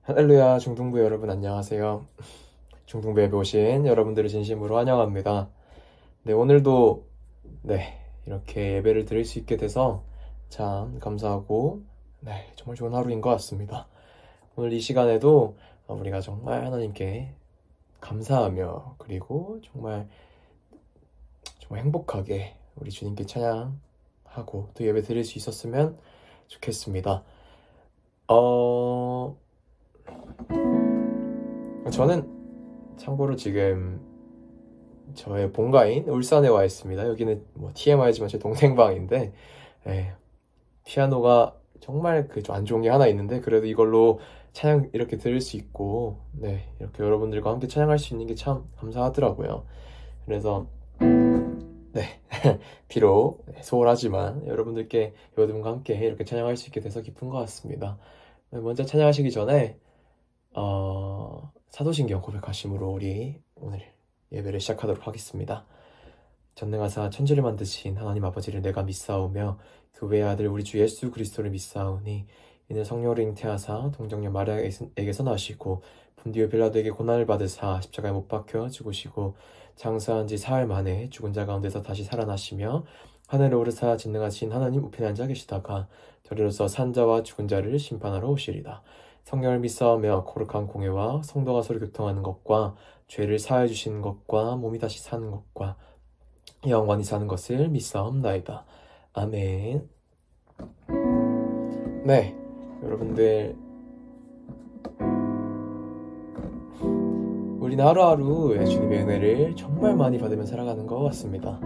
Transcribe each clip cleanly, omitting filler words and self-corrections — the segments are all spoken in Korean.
할렐루야, 중등부 여러분 안녕하세요. 중등부 예배 오신 여러분들을 진심으로 환영합니다. 네, 오늘도 이렇게 예배를 드릴 수 있게 돼서 참 감사하고 정말 좋은 하루인 것 같습니다. 오늘 이 시간에도 우리가 정말 하나님께 감사하며 그리고 정말 행복하게 우리 주님께 찬양하고 또 예배 드릴 수 있었으면 좋겠습니다. 저는 참고로 지금 저의 본가인 울산에 와 있습니다. 여기는 TMI지만 제 동생 방인데 피아노가 정말 좀 안 좋은 게 하나 있는데 그래도 이걸로 찬양 이렇게 들을 수 있고 이렇게 여러분들과 함께 찬양할 수 있는 게 참 감사하더라고요. 그래서 비록 소홀하지만 여러분들께 여러분과 함께 이렇게 찬양할 수 있게 돼서 기쁜 것 같습니다. 먼저 찬양하시기 전에 사도신경 고백하심으로 우리 오늘 예배를 시작하도록 하겠습니다. 전능하사 천지를 만드신 하나님 아버지를 내가 믿사오며 그 외의 아들 우리 주 예수 그리스도를 믿사오니 이는 성령으로 잉태하사 동정녀 마리아에게서 나시고 본디오 빌라도에게 고난을 받으사 십자가에 못 박혀 죽으시고 장사한 지 사흘 만에 죽은 자 가운데서 다시 살아나시며 하늘에 오르사 전능하신 하나님 우편에 앉아 계시다가 저리로서 산 자와 죽은 자를 심판하러 오시리다. 성령을 믿사오며 거룩한 공회와 성도가 서로 교통하는 것과 죄를 사하여 주시는 것과 몸이 다시 사는 것과 영원히 사는 것을 믿사옵나이다. 아멘. 여러분들 우리는 하루하루 주님의 은혜를 정말 많이 받으며 살아가는 것 같습니다.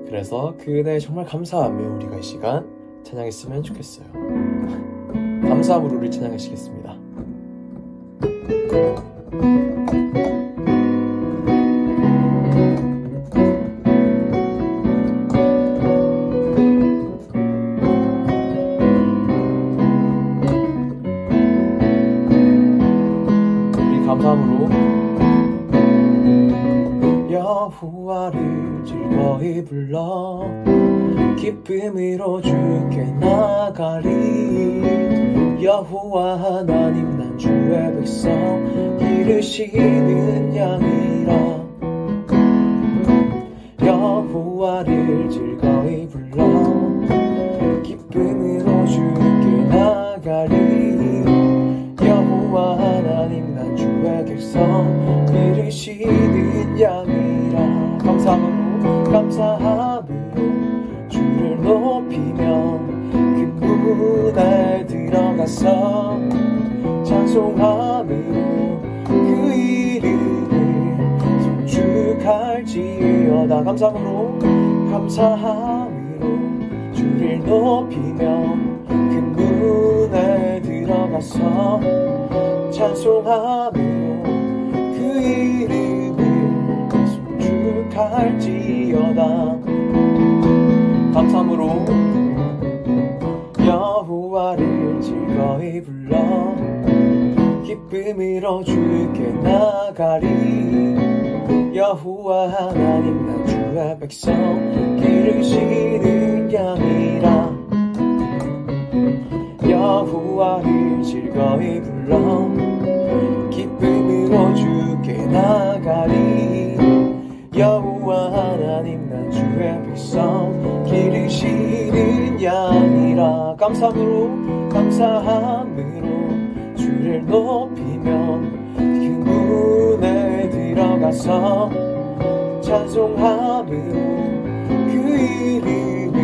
그래서 그 은혜에 정말 감사하며 우리가 이 시간 찬양했으면 좋겠어요. 감사함으로 우리 찬양하시겠습니다. 우리 감사함으로 여호와를 즐거이 불러 기쁨으로 주께 나가리. 여호와 하나님 난 주의 백성 기르시는 양이라. 여호와를 즐거이 불러 기쁨으로 주께 나가리. 여호와 하나님 난 주의 백성 기르시는 양이라. 감사함으로 주를 높이며 그 문에 들어가서 찬송함으로 그 이름을 송축할지어다. 감사함으로 주를 높이며 그 문에 들어가서 찬송함으로 그 이름을 송축할지어다. 감사함으로 여호와를 즐거이 불러 기쁨으로 주께 나가리. 여호와 하나님 난 주의 백성 기르시는 양이라. 여호와를 즐거이 불러 기쁨으로 주께 나가리. 여호와 하나님 난 주의 백성 기르시는 양이라. 감사함으로 주를 높이며 그 문에 들어가서 찬송함으로 그 이름을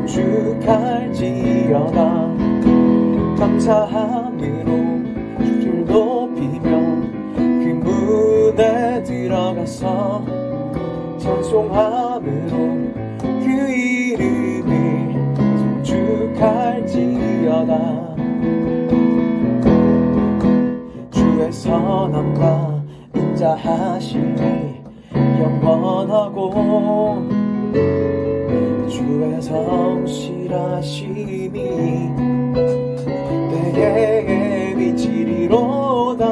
송축할지어다. 감사함으로 주를 높이며 그 문에 들어가서 찬송함으로 그 이름을 송축할지어다. 주의 선함과 인자하심이 영원하고 주의 성실하심이 내게 미치리로다.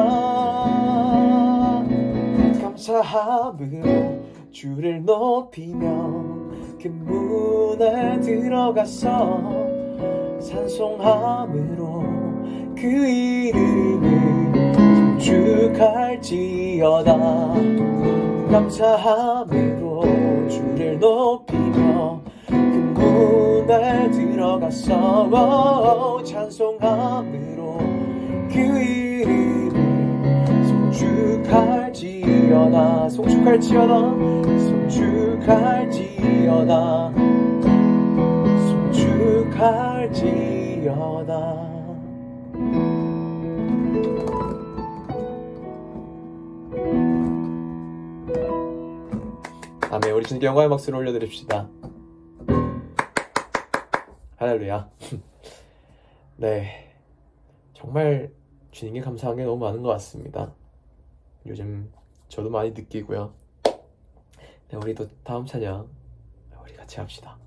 감사함으로 주를 높이며 그 문에 들어가서 찬송함으로 그 이름을 송축할지어다. 감사함으로 주를 높이며 그 문에 들어가서 찬송함으로 그 이름을 송축할지어다. 송축할지어다. 송축할지어다. 송축할지어다. 아멘. 우리 주님께 영광의 박수를 올려드립시다. 할렐루야. 네, 정말 주님께 감사한 게 너무 많은 것 같습니다. 요즘 저도 많이 느끼고요. 네, 우리도 다음 찬양 우리 같이 합시다.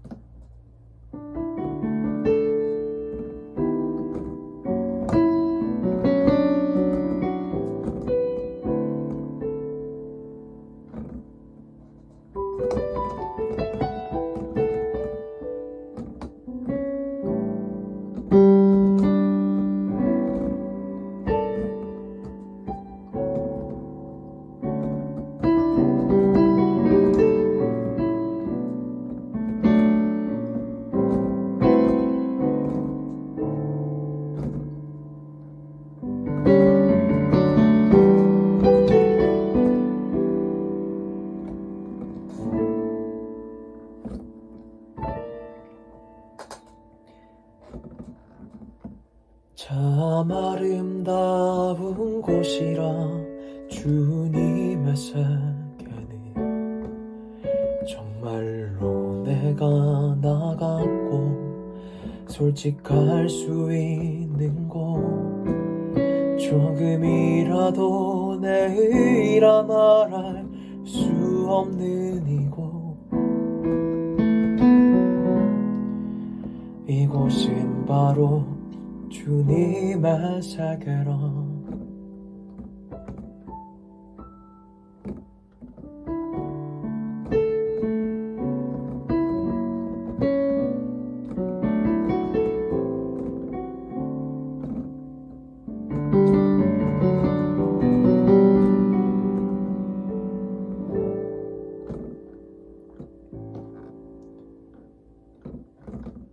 참 아름다운 곳이라 주님의 세계는 정말로 내가 나갔고 솔직할 수 있는 곳, 조금이라도 내 의라 말할 수 없는 이곳, 이곳은 바로 주님의 세계라.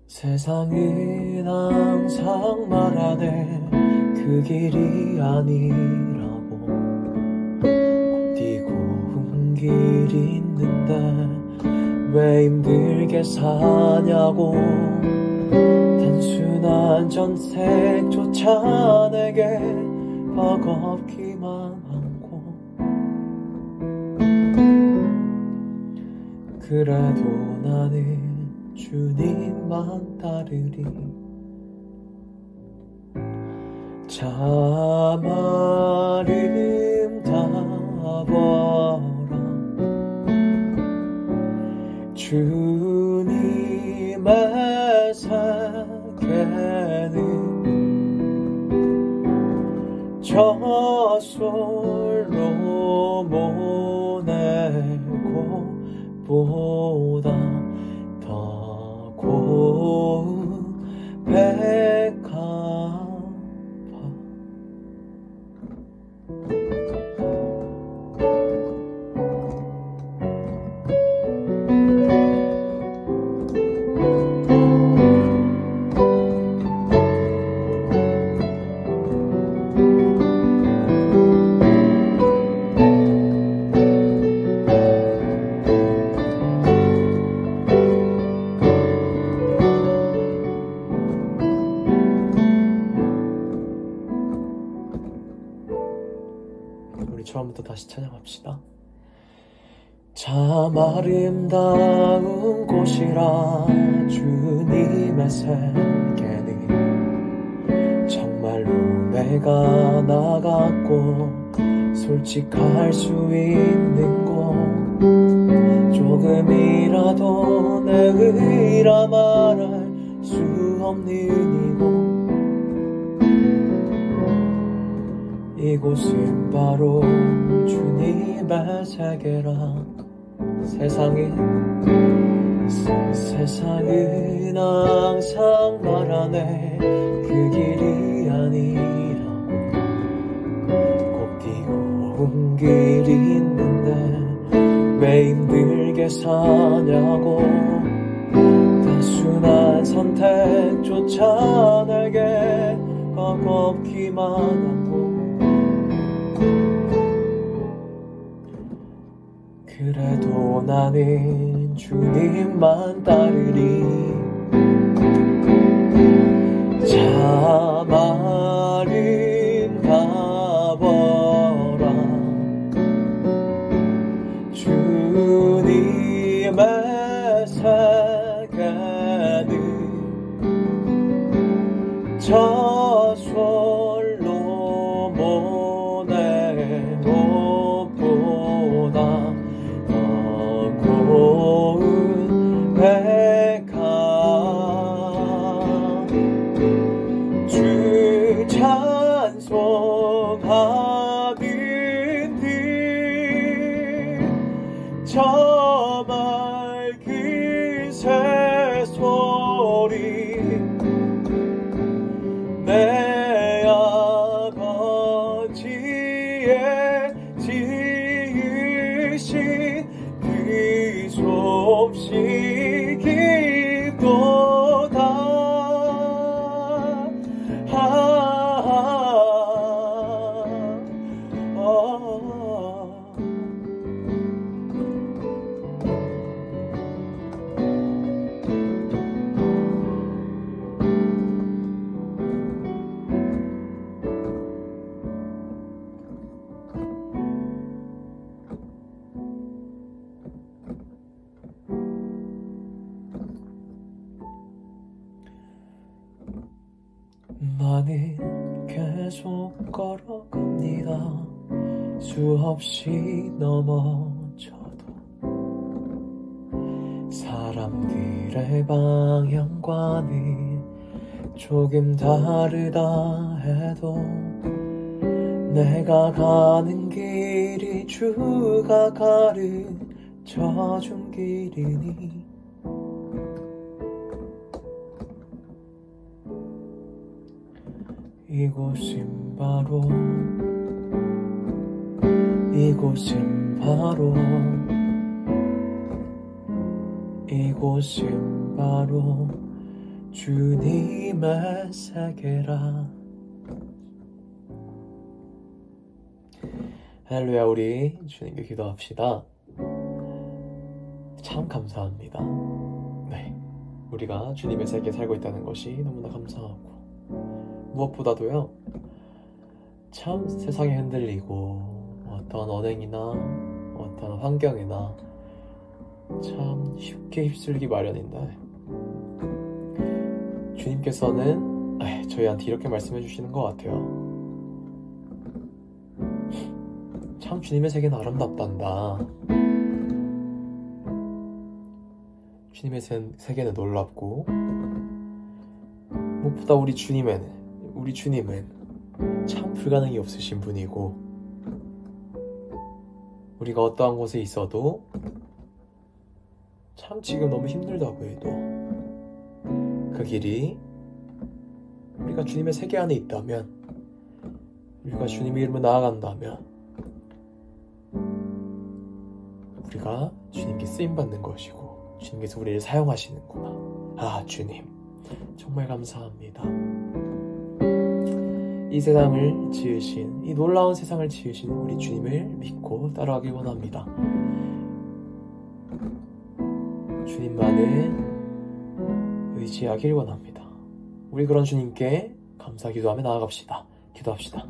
세상은 항상 말하네 그 길이 아니라고. 곧디고 온 길이 있는데 왜 힘들게 사냐고. 단순한 전색조차 내게 버겁기만 한고. 그래도 나는 주님만 따르리. 참 아름다워라 주님의 세계는 저솔로 모내고 보다 더 고백하파. 처음부터 다시 찬양합시다. 참 아름다운 곳이라 주님의 세계는 정말로 내가 나갔고 솔직할 수 있는 곳, 조금이라도 내 의라 말할 수 없는 이곳은 바로 주님의 세계라. 세상은 세상은 항상 말하네 그 길이 아니라고. 곱디고 온 길이 있는데 왜 힘들게 사냐고. 단순한 선택조차 내게 버겁기만 하고. 그래도 나는 주님만 따르리. 자마름 가버라. 주님의 세계는 저솔로 모네 옷보다 고운 배가. 주 찬송하는 빛 저 맑은 새소리. 내 아버지의 지으신 그 솜씨 기도다. 나는 계속 걸어갑니다. 수없이 넘어져도 사람들의 방향과는 조금 다르다 해도 내가 가는 길이 주가 가르쳐준 길이니. 이곳은 바로 주님의 세계라. 할렐루야. 우리 주님께 기도합시다. 참 감사합니다. 네, 우리가 주님의 세계에 살고 있다는 것이 너무나 감사하고, 무엇보다도요, 참 세상에 흔들리고 어떤 언행이나 어떤 환경이나 참 쉽게 휩쓸리기 마련인데, 주님께서는 저희한테 이렇게 말씀해 주시는 것 같아요. 참 주님의 세계는 아름답단다. 주님의 세계는 놀랍고, 무엇보다 우리 주님은 참 불가능이 없으신 분이고, 우리가 어떠한 곳에 있어도 참 지금 너무 힘들다고 해도 그 길이 우리가 주님의 세계 안에 있다면, 우리가 주님의 이름으로 나아간다면 우리가 주님께 쓰임받는 것이고 주님께서 우리를 사용하시는구나. 아, 주님 정말 감사합니다. 이 세상을 지으신, 이 놀라운 세상을 지으신 우리 주님을 믿고 따라가길 원합니다. 주님만을 의지하길 원합니다. 우리 그런 주님께 감사 기도하며 나아갑시다. 기도합시다.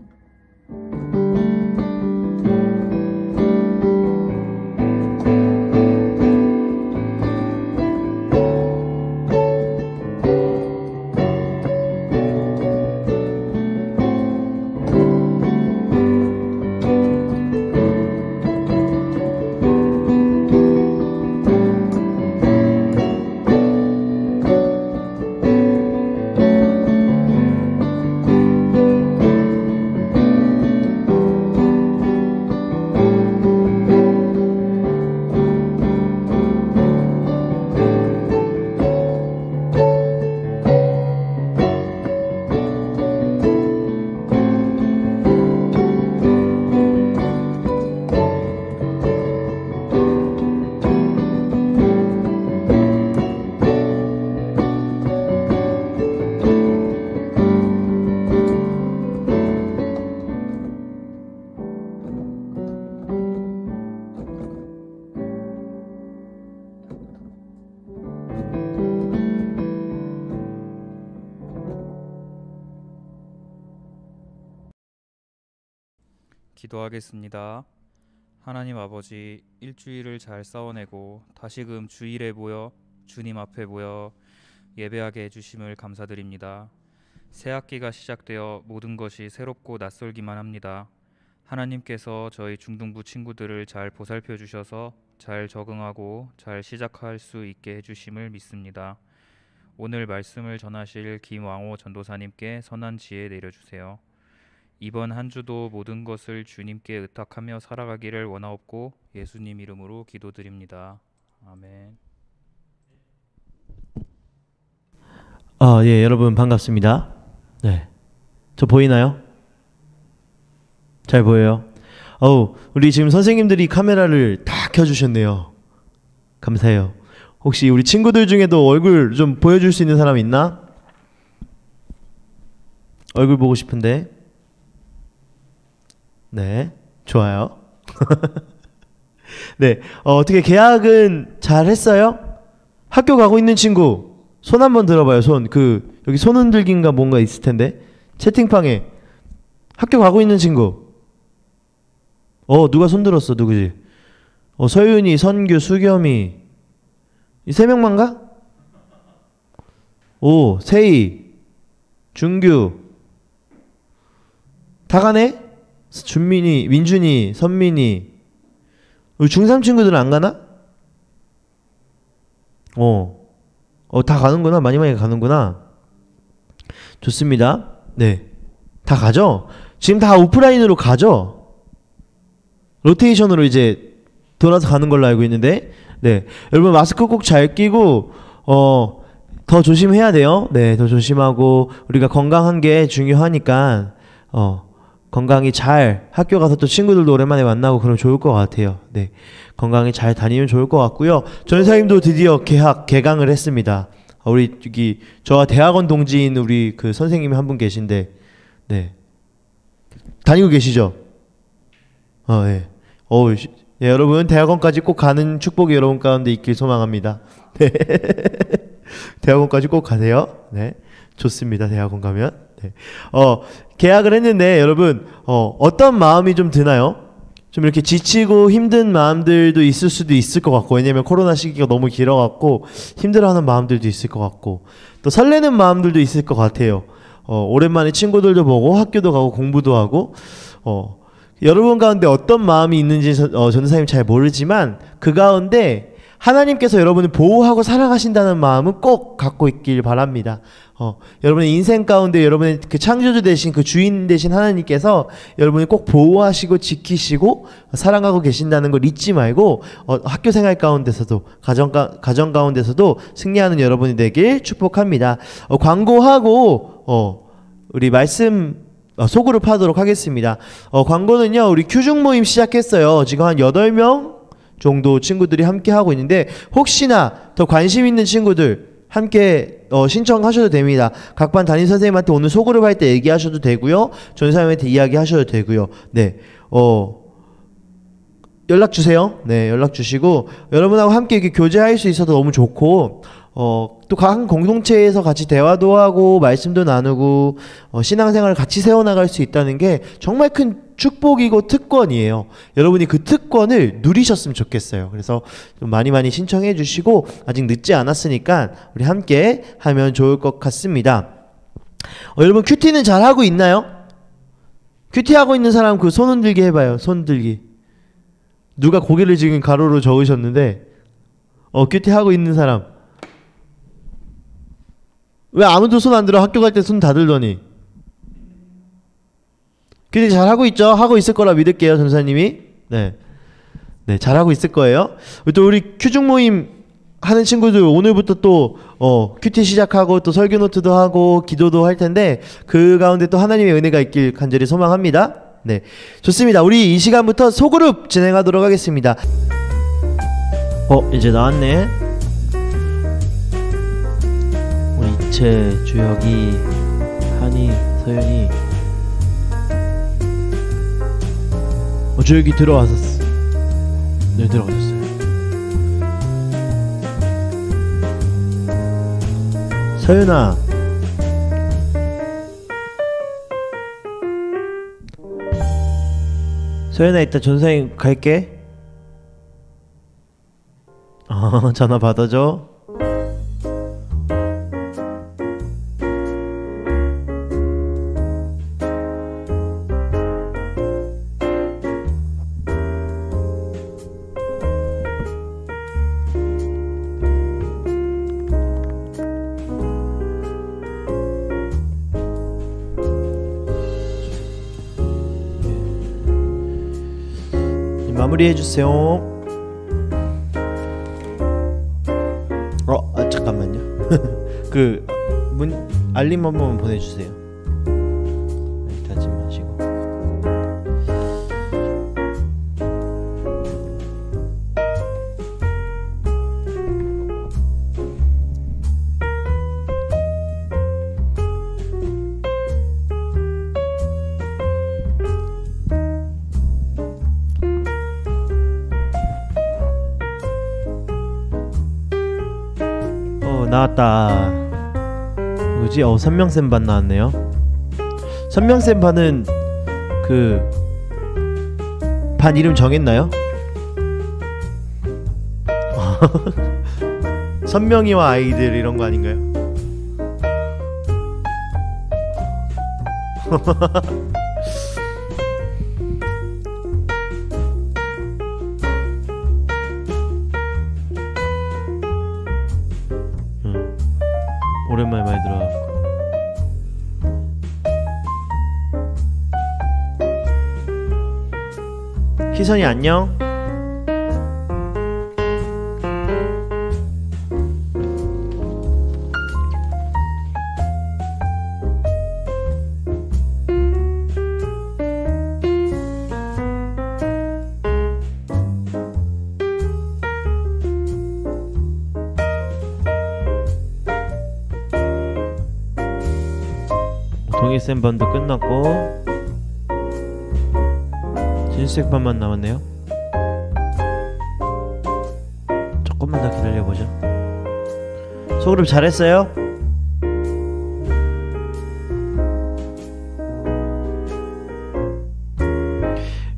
기도하겠습니다. 하나님 아버지, 일주일을 잘 싸워내고 다시금 주일에 모여 주님 앞에 모여 예배하게 해주심을 감사드립니다. 새 학기가 시작되어 모든 것이 새롭고 낯설기만 합니다. 하나님께서 저희 중등부 친구들을 잘 보살펴 주셔서 잘 적응하고 잘 시작할 수 있게 해주심을 믿습니다. 오늘 말씀을 전하실 김왕호 전도사님께 선한 지혜 내려주세요. 이번 한 주도 모든 것을 주님께 의탁하며 살아가기를 원하옵고 예수님 이름으로 기도드립니다. 아멘. 예, 여러분 반갑습니다. 네, 저 보이나요? 잘 보여요? 우리 지금 선생님들이 카메라를 다 켜주셨네요. 감사해요. 혹시 우리 친구들 중에도 얼굴 좀 보여줄 수 있는 사람 있나? 얼굴 보고 싶은데. 네, 좋아요. 네, 어떻게 개학은 잘 했어요? 학교 가고 있는 친구 손 한번 들어봐요. 손. 여기 손 흔들기인가 뭔가 있을 텐데 채팅방에 학교 가고 있는 친구. 누가 손 들었어? 누구지? 서윤이, 선규, 수겸이 이 세 명만 가? 세희, 준규 다 가네? 준민이, 민준이, 선민이. 우리 중3 친구들은 안 가나? 다 가는구나. 많이 가는구나. 좋습니다. 네, 다 가죠? 지금 다 오프라인으로 가죠? 로테이션으로 이제 돌아서 가는 걸로 알고 있는데, 네, 여러분 마스크 꼭 잘 끼고 더 조심해야 돼요. 네, 더 조심하고 우리가 건강한 게 중요하니까 건강히 잘 학교 가서 또 친구들도 오랜만에 만나고 그러면 좋을 것 같아요. 네, 건강히 잘 다니면 좋을 것 같고요. 전사님도 드디어 개강을 했습니다. 우리 여기 저와 대학원 동지인 우리 그 선생님이 한 분 계신데, 네, 다니고 계시죠? 네. 예, 여러분 대학원까지 꼭 가는 축복이 여러분 가운데 있길 소망합니다. 네. 대학원까지 꼭 가세요. 네, 좋습니다. 대학원 가면. 네. 계약을 했는데 여러분 어떤 마음이 좀 드나요? 좀 이렇게 지치고 힘든 마음들도 있을 수도 있을 것 같고, 왜냐면 코로나 시기가 너무 길어갖고 힘들어하는 마음들도 있을 것 같고, 또 설레는 마음들도 있을 것 같아요. 오랜만에 친구들도 보고 학교도 가고 공부도 하고. 여러분 가운데 어떤 마음이 있는지 전도사님 잘 모르지만 그 가운데 하나님께서 여러분을 보호하고 사랑하신다는 마음은 꼭 갖고 있길 바랍니다. 여러분의 인생 가운데 여러분의 그 창조주 되신 그 주인 되신 하나님께서 여러분을 꼭 보호하시고 지키시고 사랑하고 계신다는 걸 잊지 말고 학교 생활 가운데서도 가정 가운데서도 승리하는 여러분이 되길 축복합니다. 광고하고 우리 말씀 소그룹 하도록 하겠습니다. 광고는요, 우리 큐중 모임 시작했어요. 지금 한 8명 정도 친구들이 함께 하고 있는데, 혹시나 더 관심 있는 친구들 함께 신청하셔도 됩니다. 각 반 담임 선생님한테 오늘 소그룹 할 때 얘기하셔도 되고요, 전사님한테 이야기하셔도 되고요. 네, 연락 주세요. 네, 연락 주시고 여러분하고 함께 이렇게 교제할 수 있어도 너무 좋고, 또 각 공동체에서 같이 대화도 하고 말씀도 나누고 신앙생활을 같이 세워나갈 수 있다는 게 정말 큰 축복이고 특권이에요. 여러분이 그 특권을 누리셨으면 좋겠어요. 그래서 좀 많이 신청해 주시고, 아직 늦지 않았으니까 우리 함께 하면 좋을 것 같습니다. 여러분 큐티는 잘 하고 있나요? 큐티 하고 있는 사람 그 손 흔들기 해봐요. 손 들기. 누가 고개를 지금 가로로 저으셨는데 큐티 하고 있는 사람. 왜 아무도 손 안 들어? 학교 갈 때 손 다 들더니. 큐티 잘 하고 있죠? 하고 있을 거라 믿을게요, 전사님이. 네, 잘하고 있을 거예요. 또 우리 큐중 모임 하는 친구들 오늘부터 또 큐티 시작하고 또 설교 노트도 하고 기도도 할 텐데, 그 가운데 또 하나님의 은혜가 있길 간절히 소망합니다. 네, 좋습니다. 우리 이 시간부터 소그룹 진행하도록 하겠습니다. 이제 나왔네. 이채, 주혁이, 한이, 서연이. 주혁이 들어왔었어. 네, 들어가셨어요. 서연아, 소연아 이따 전사님 갈게. 전화 받아줘. 마무리해주세요. 잠깐만요. 그 알림 한 번만 보내주세요. 하지 마시고. 나왔다. 뭐지? 선명쌤반 나왔네요. 선명쌤반은 그 반 이름 정했나요? 선명이와 아이들 이런 거 아닌가요? 오랜만에 많이 들어갔고. 희선이 안녕. 동일쌤 반도 끝났고 진수색 반만 남았네요. 조금만 더 기다려보죠. 소그룹 잘했어요?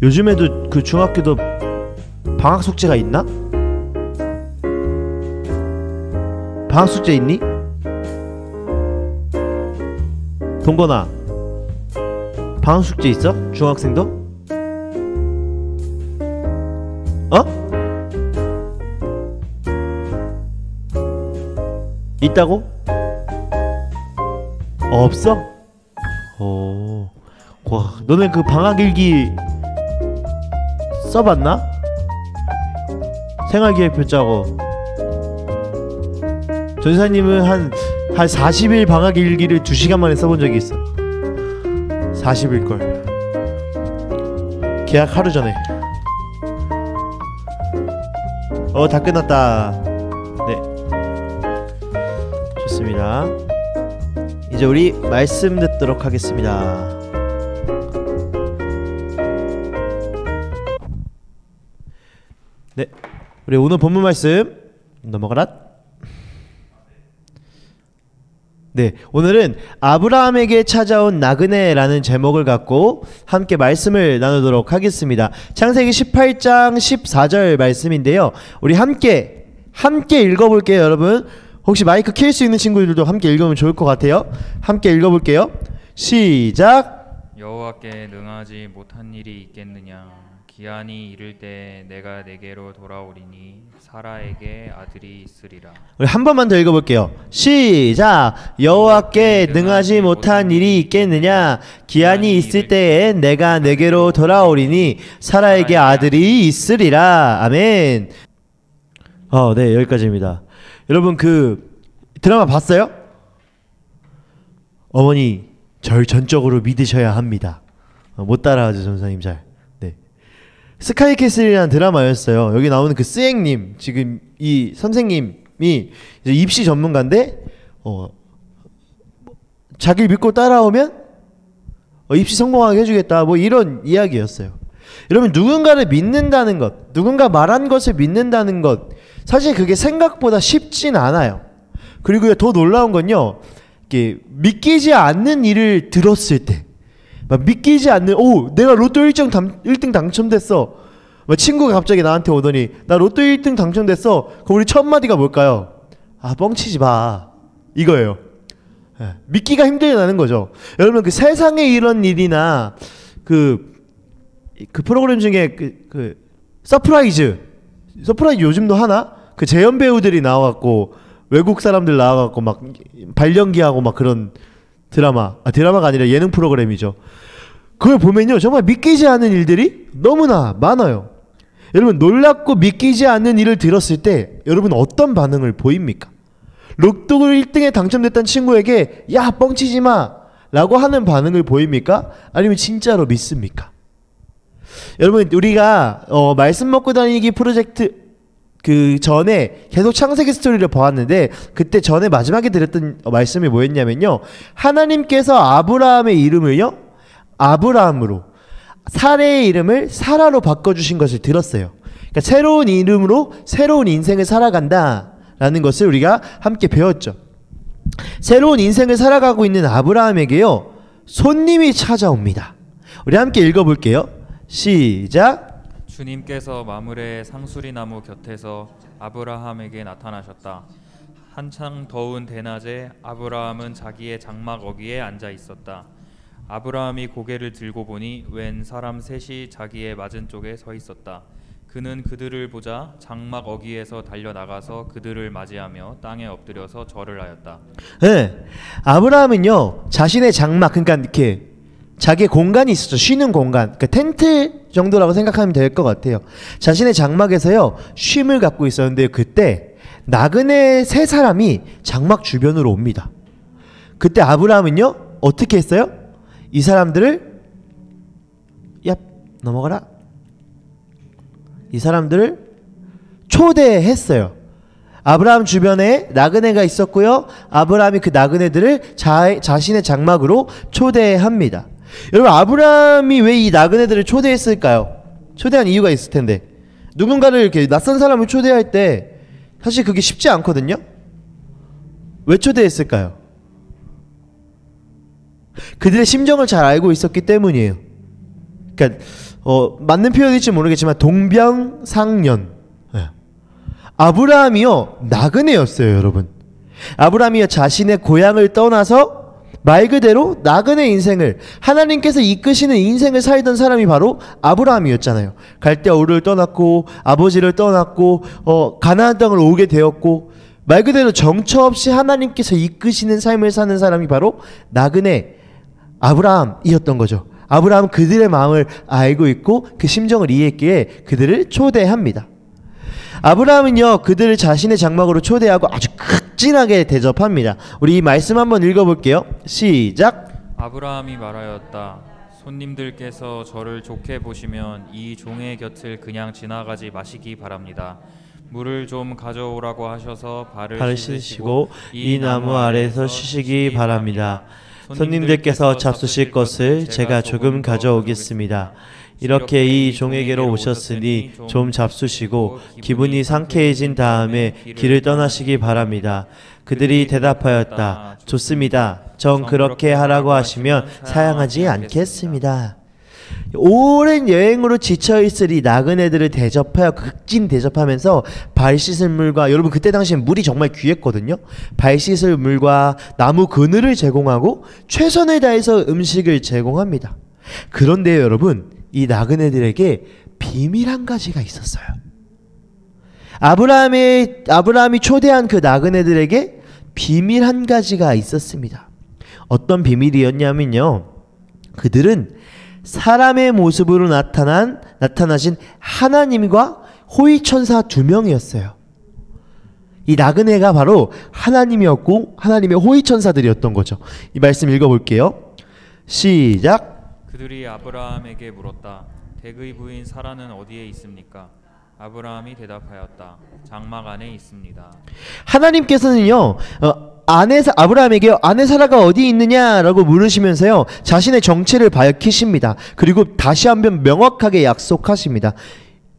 요즘에도 그 중학교도 방학 숙제가 있나? 방학 숙제 있니? 동건아, 방학 숙제 있어? 중학생도? 어? 있다고? 없어? 오, 와, 너네 그 방학일기 써봤나? 생활계획표 짜고. 전사님은 한 40일 방학일기를 2시간 만에 써본 적이 있어. 40일걸. 계약 하루 전에. 다 끝났다. 네, 좋습니다. 이제 우리 말씀 듣도록 하겠습니다. 네, 우리 오늘 본문 말씀 넘어가라. 네, 오늘은 아브라함에게 찾아온 나그네라는 제목을 갖고 함께 말씀을 나누도록 하겠습니다. 창세기 18장 14절 말씀인데요. 우리 함께 읽어볼게요. 여러분 혹시 마이크 킬 수 있는 친구들도 함께 읽으면 좋을 것 같아요. 함께 읽어볼게요. 시작. 여호와께 능하지 못한 일이 있겠느냐. 기한이 이를 때 내가 내게로 돌아오리니 사라에게 아들이 있으리라. 우리 한 번만 더 읽어볼게요. 시작. 여호와께 능하지 못한 일이 있겠느냐. 기한이 있을 때에 내가 내게로 돌아오리니 사라에게 아들이 있으리라. 아멘. 네, 여기까지입니다. 여러분 그 드라마 봤어요? 어머니 절 전적으로 믿으셔야 합니다. 못 따라하죠 전사님 잘. 스카이캐슬이라는 드라마였어요. 여기 나오는 그 스앵님, 지금 이 선생님이 이제 입시 전문가인데 자기를 믿고 따라오면 입시 성공하게 해주겠다, 뭐 이런 이야기였어요. 여러분 누군가를 믿는다는 것, 누군가 말한 것을 믿는다는 것, 사실 그게 생각보다 쉽진 않아요. 그리고 더 놀라운 건요, 이게 믿기지 않는 일을 들었을 때, 막 믿기지 않는 내가 로또 1등 당첨됐어. 막 친구가 갑자기 나한테 오더니 나 로또 1등 당첨됐어. 그럼 우리 첫 마디가 뭘까요? 뻥치지 마. 이거예요. 믿기가 힘들다는 거죠. 여러분 그 세상에 이런 일이나 그 프로그램 중에 그 서프라이즈 요즘도 하나? 그 재연 배우들이 나와갖고 외국 사람들 나와갖고 막 발연기하고 막 그런 드라마가 아니라 예능 프로그램이죠. 그걸 보면요 정말 믿기지 않는 일들이 너무나 많아요. 여러분 놀랍고 믿기지 않는 일을 들었을 때 여러분 어떤 반응을 보입니까? 로또 1등에 당첨됐다는 친구에게 야 뻥치지 마 라고 하는 반응을 보입니까? 아니면 진짜로 믿습니까? 여러분 우리가 말씀 먹고 다니기 프로젝트 그 전에 계속 창세기 스토리를 보았는데 그때 전에 마지막에 드렸던 말씀이 뭐였냐면요, 하나님께서 아브라함의 이름을요 아브라함으로, 사레의 이름을 사라로 바꿔주신 것을 들었어요. 그러니까 새로운 이름으로 새로운 인생을 살아간다 라는 것을 우리가 함께 배웠죠. 새로운 인생을 살아가고 있는 아브라함에게요 손님이 찾아옵니다. 우리 함께 읽어볼게요. 시작. 주님께서 마므레 상수리 나무 곁에서 아브라함에게 나타나셨다. 한창 더운 대낮에 아브라함은 자기의 장막 어귀에 앉아 있었다. 아브라함이 고개를 들고 보니 웬 사람 셋이 자기의 맞은쪽에 서 있었다. 그는 그들을 보자 장막 어귀에서 달려나가서 그들을 맞이하며 땅에 엎드려서 절을 하였다. 네, 아브라함은요 자신의 장막, 그러니까 이렇게 자기의 공간이 있었죠. 쉬는 공간, 그러니까 텐트 정도라고 생각하면 될 것 같아요. 자신의 장막에서요 쉼을 갖고 있었는데 그때 나그네 세 사람이 장막 주변으로 옵니다. 그때 아브라함은요 어떻게 했어요? 이 사람들을 넘어가라. 이 사람들을 초대했어요. 아브라함 주변에 나그네가 있었고요, 아브라함이 그 나그네들을 자신의 장막으로 초대합니다. 여러분 아브라함이 왜 이 나그네들을 초대했을까요? 초대한 이유가 있을 텐데, 누군가를 이렇게 낯선 사람을 초대할 때 사실 그게 쉽지 않거든요. 왜 초대했을까요? 그들의 심정을 잘 알고 있었기 때문이에요. 그러니까 맞는 표현일지 모르겠지만 동병상련. 아브라함이요 나그네였어요. 여러분, 아브라함이요 자신의 고향을 떠나서 말 그대로 나그네 인생을, 하나님께서 이끄시는 인생을 살던 사람이 바로 아브라함이었잖아요. 갈대아우를 떠났고 아버지를 떠났고 가나안 땅을 오게 되었고, 말 그대로 정처 없이 하나님께서 이끄시는 삶을 사는 사람이 바로 나그네 아브라함이었던 거죠. 아브라함은 그들의 마음을 알고 있고 그 심정을 이해했기에 그들을 초대합니다. 아브라함은요 그들을 자신의 장막으로 초대하고 아주 극진하게 대접합니다. 우리 이 말씀 한번 읽어볼게요. 시작. 아브라함이 말하였다. 손님들께서 저를 좋게 보시면 이 종의 곁을 그냥 지나가지 마시기 바랍니다. 물을 좀 가져오라고 하셔서 발을 씻으시고 이 나무 아래에서 쉬시기 바랍니다. 손님들께서 잡수실 것을 제가 조금 가져오겠습니다. 이렇게 이 종에게로 오셨으니 좀 잡수시고 기분이 상쾌해진 다음에 길을 떠나시기 바랍니다. 그들이 대답하였다. 좋습니다. 전 그렇게 하라고 하시면 사양하지 않겠습니다. 오랜 여행으로 지쳐있을 이 나그네들을 대접하여 극진 대접하면서 발 씻을 물과, 여러분 그때 당시엔 물이 정말 귀했거든요. 발 씻을 물과 나무 그늘을 제공하고 최선을 다해서 음식을 제공합니다. 그런데요 여러분, 이 나그네들에게 비밀 한 가지가 있었어요. 아브라함이 초대한 그 나그네들에게 비밀 한 가지가 있었습니다. 어떤 비밀이었냐면요, 그들은 사람의 모습으로 나타나신 하나님과 호위천사 2명이었어요. 이 나그네가 바로 하나님이었고 하나님의 호위천사들이었던 거죠. 이 말씀 읽어볼게요. 시작. 그들이 아브라함에게 물었다. 댁의 부인 사라는 어디에 있습니까? 아브라함이 대답하였다. 장막 안에 있습니다. 하나님께서는요 아브라함에게 아내 사라가 어디 있느냐라고 물으시면서요 자신의 정체를 밝히십니다. 그리고 다시 한번 명확하게 약속하십니다.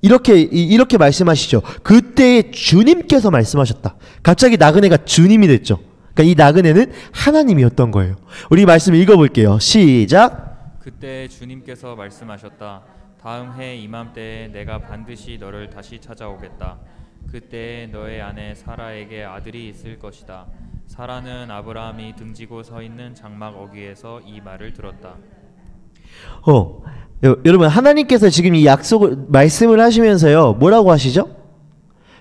이렇게 말씀하시죠. 그때 주님께서 말씀하셨다. 갑자기 나그네가 주님이 됐죠. 그러니까 이 나그네는 하나님이었던 거예요. 우리 말씀 읽어볼게요. 시작. 그때 주님께서 말씀하셨다. 다음 해 이맘때에 내가 반드시 너를 다시 찾아오겠다. 그때 너의 아내 사라에게 아들이 있을 것이다. 사라는 아브라함이 등지고 서 있는 장막 어귀에서 이 말을 들었다. 여러분, 하나님께서 지금 이 약속을 말씀을 하시면서요, 뭐라고 하시죠?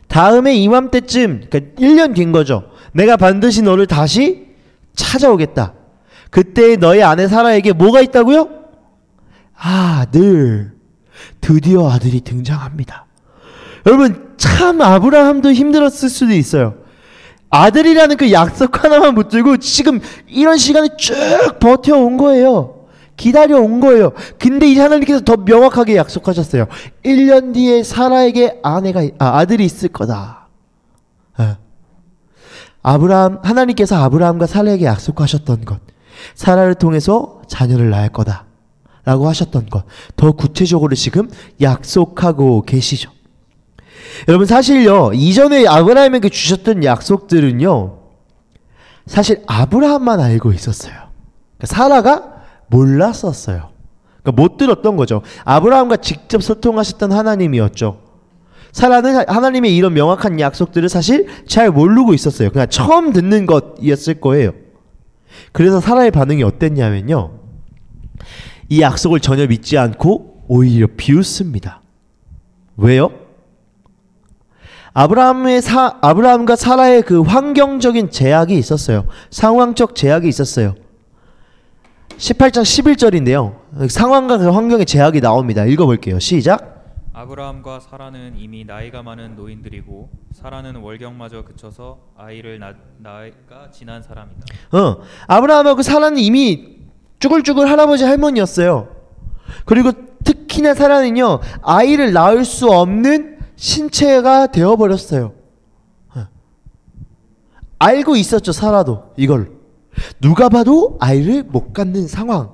다음에 이맘때쯤, 그러니까 1년 뒤인 거죠. 내가 반드시 너를 다시 찾아오겠다. 그때 너의 아내 사라에게 뭐가 있다고요? 아들. 드디어 아들이 등장합니다. 여러분, 참 아브라함도 힘들었을 수도 있어요. 아들이라는 그 약속 하나만 붙들고 지금 이런 시간을 쭉 버텨온 거예요. 기다려온 거예요. 근데 이제 하나님께서 더 명확하게 약속하셨어요. 1년 뒤에 사라에게 아들이 있을 거다. 하나님께서 아브라함과 사라에게 약속하셨던 것, 사라를 통해서 자녀를 낳을 거다 라고 하셨던 것, 더 구체적으로 지금 약속하고 계시죠. 여러분, 사실요, 이전에 아브라함에게 주셨던 약속들은요, 사실 아브라함만 알고 있었어요. 그러니까 사라가 몰랐었어요. 그러니까 못 들었던 거죠. 아브라함과 직접 소통하셨던 하나님이었죠. 사라는 하나님의 이런 명확한 약속들을 사실 잘 모르고 있었어요. 그냥 처음 듣는 것이었을 거예요. 그래서 사라의 반응이 어땠냐면요, 이 약속을 전혀 믿지 않고 오히려 비웃습니다. 왜요? 아브라함과 사라의 그 환경적인 제약이 있었어요. 상황적 제약이 있었어요. 18장 11절인데요. 상황과 그 환경의 제약이 나옵니다. 읽어볼게요. 시작. 아브라함과 사라는 이미 나이가 많은 노인들이고 사라는 월경마저 그쳐서 아이를 낳아가 지난 사람이다. 아브라함하고 사라는 이미 쭈글쭈글 할아버지 할머니였어요. 그리고 특히나 사라는요, 아이를 낳을 수 없는 신체가 되어버렸어요. 알고 있었죠, 사라도 이걸. 누가 봐도 아이를 못 갖는 상황.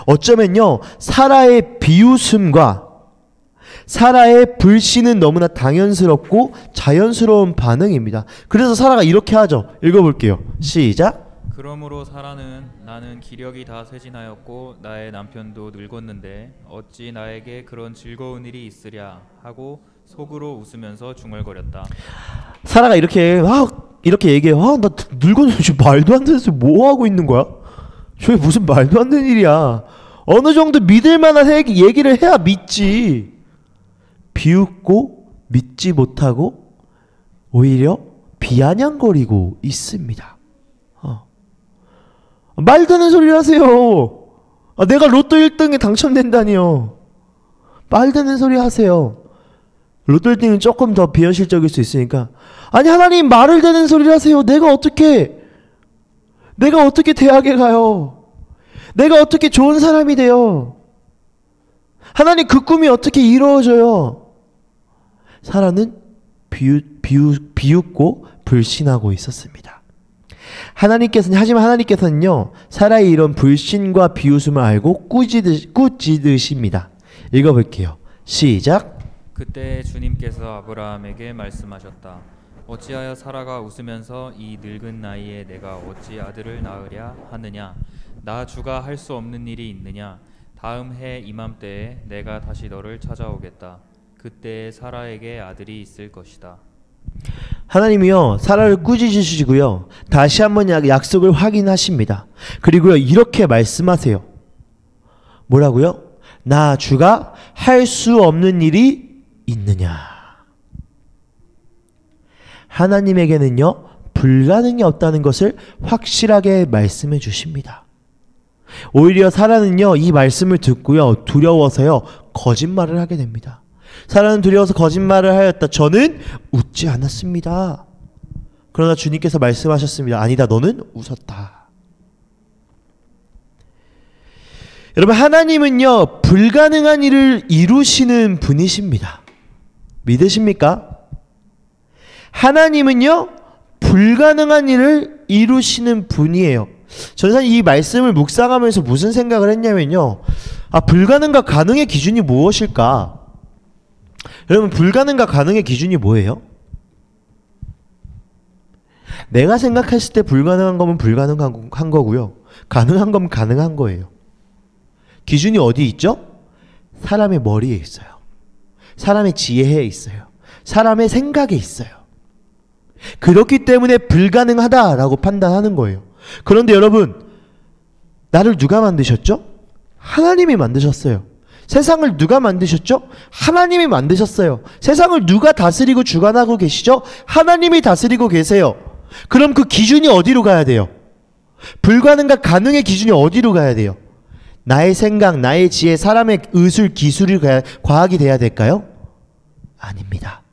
어쩌면요, 사라의 비웃음과 사라의 불신은 너무나 당연스럽고 자연스러운 반응입니다. 그래서 사라가 이렇게 하죠. 읽어볼게요. 시작. 그러므로 사라는 나는 기력이 다 쇠진하였고 나의 남편도 늙었는데 어찌 나에게 그런 즐거운 일이 있으랴 하고 속으로 웃으면서 중얼거렸다. 사라가 이렇게 얘기해요. 나 늙었는데 지금 말도 안 되는 소리 뭐 하고 있는 거야? 저게 무슨 말도 안 되는 일이야. 어느 정도 믿을 만한 얘기를 해야 믿지. 비웃고 믿지 못하고 오히려 비아냥거리고 있습니다. 말 되는 소리를 하세요. 내가 로또 1등에 당첨된다니요. 말 되는 소리 하세요. 로또 1등은 조금 더 비현실적일 수 있으니까. 아니, 하나님 말을 되는 소리를 하세요. 내가 어떻게 대학에 가요? 내가 어떻게 좋은 사람이 돼요? 하나님 그 꿈이 어떻게 이루어져요? 사라는 비웃고 불신하고 있었습니다. 하지만 하나님께서는요, 사라의 이런 불신과 비웃음을 알고 꾸짖으십니다. 읽어볼게요. 시작. 그때 주님께서 아브라함에게 말씀하셨다. 어찌하여 사라가 웃으면서 이 늙은 나이에 내가 어찌 아들을 낳으랴 하느냐? 나 주가 할 수 없는 일이 있느냐? 다음 해 이맘때에 내가 다시 너를 찾아오겠다. 그때 사라에게 아들이 있을 것이다. 하나님이요, 사라를 꾸짖으시고요, 다시 한번 약속을 확인하십니다. 그리고요, 이렇게 말씀하세요. 뭐라고요? 나 주가 할 수 없는 일이 있느냐? 하나님에게는요, 불가능이 없다는 것을 확실하게 말씀해 주십니다. 오히려 사라는요, 이 말씀을 듣고요, 두려워서요, 거짓말을 하게 됩니다. 사라는 두려워서 거짓말을 하였다. 저는 웃지 않았습니다. 그러나 주님께서 말씀하셨습니다. 아니다, 너는 웃었다. 여러분, 하나님은요, 불가능한 일을 이루시는 분이십니다. 믿으십니까? 하나님은요, 불가능한 일을 이루시는 분이에요. 저는 사실 이 말씀을 묵상하면서 무슨 생각을 했냐면요, 불가능과 가능의 기준이 무엇일까? 여러분, 불가능과 가능의 기준이 뭐예요? 내가 생각했을 때 불가능한 거면 불가능한 거고요, 가능한 거면 가능한 거예요. 기준이 어디 있죠? 사람의 머리에 있어요. 사람의 지혜에 있어요. 사람의 생각에 있어요. 그렇기 때문에 불가능하다라고 판단하는 거예요. 그런데 여러분, 나를 누가 만드셨죠? 하나님이 만드셨어요. 세상을 누가 만드셨죠? 하나님이 만드셨어요. 세상을 누가 다스리고 주관하고 계시죠? 하나님이 다스리고 계세요. 그럼 그 기준이 어디로 가야 돼요? 불가능과 가능의 기준이 어디로 가야 돼요? 나의 생각, 나의 지혜, 사람의 의술, 기술이 과학이 돼야 될까요? 아닙니다.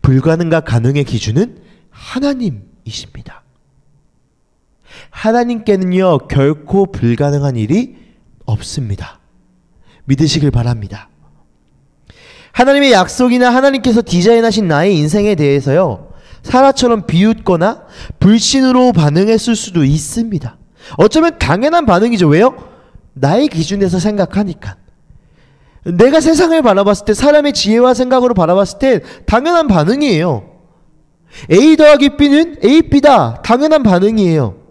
불가능과 가능의 기준은 하나님이십니다. 하나님께는요, 결코 불가능한 일이 없습니다. 믿으시길 바랍니다. 하나님의 약속이나 하나님께서 디자인하신 나의 인생에 대해서요, 사라처럼 비웃거나 불신으로 반응했을 수도 있습니다. 어쩌면 당연한 반응이죠. 왜요? 나의 기준에서 생각하니까. 내가 세상을 바라봤을 때, 사람의 지혜와 생각으로 바라봤을 때 당연한 반응이에요. A 더하기 B는 AB다. 당연한 반응이에요.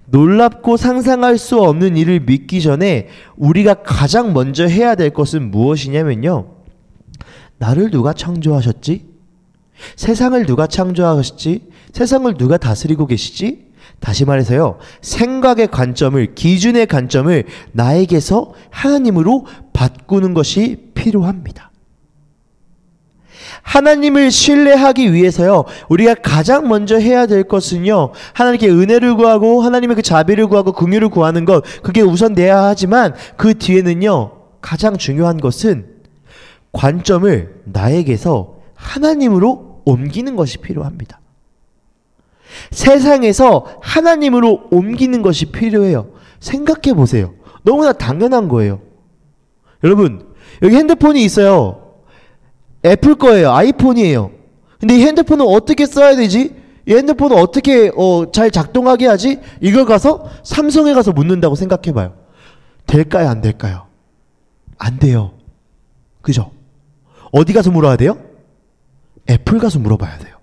놀랍고 상상할 수 없는 일을 믿기 전에 우리가 가장 먼저 해야 될 것은 무엇이냐면요, 나를 누가 창조하셨지? 세상을 누가 창조하셨지? 세상을 누가 다스리고 계시지? 다시 말해서요, 생각의 관점을, 기준의 관점을 나에게서 하나님으로 바꾸는 것이 필요합니다. 하나님을 신뢰하기 위해서요, 우리가 가장 먼저 해야 될 것은요, 하나님께 은혜를 구하고 하나님의 그 자비를 구하고 긍휼을 구하는 것, 그게 우선돼야 하지만 그 뒤에는요, 가장 중요한 것은 관점을 나에게서 하나님으로 옮기는 것이 필요합니다. 세상에서 하나님으로 옮기는 것이 필요해요. 생각해 보세요. 너무나 당연한 거예요. 여러분, 여기 핸드폰이 있어요. 애플 거예요. 아이폰이에요. 근데 이 핸드폰은 어떻게 써야 되지? 이 핸드폰은 어떻게 잘 작동하게 하지? 이걸 가서 삼성에 가서 묻는다고 생각해 봐요. 될까요? 안 될까요? 안 돼요. 그죠? 어디 가서 물어야 돼요? 애플 가서 물어봐야 돼요.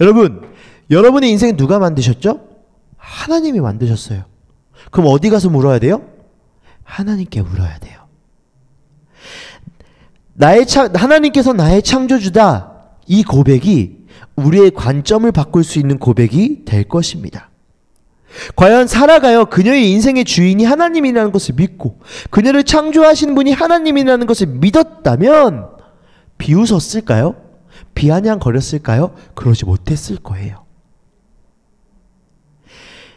여러분, 여러분의 인생 누가 만드셨죠? 하나님이 만드셨어요. 그럼 어디 가서 물어야 돼요? 하나님께 물어야 돼요. 하나님께서 나의 창조주다, 이 고백이 우리의 관점을 바꿀 수 있는 고백이 될 것입니다. 과연 사라가요, 그녀의 인생의 주인이 하나님이라는 것을 믿고 그녀를 창조하신 분이 하나님이라는 것을 믿었다면 비웃었을까요? 비아냥거렸을까요? 그러지 못했을 거예요.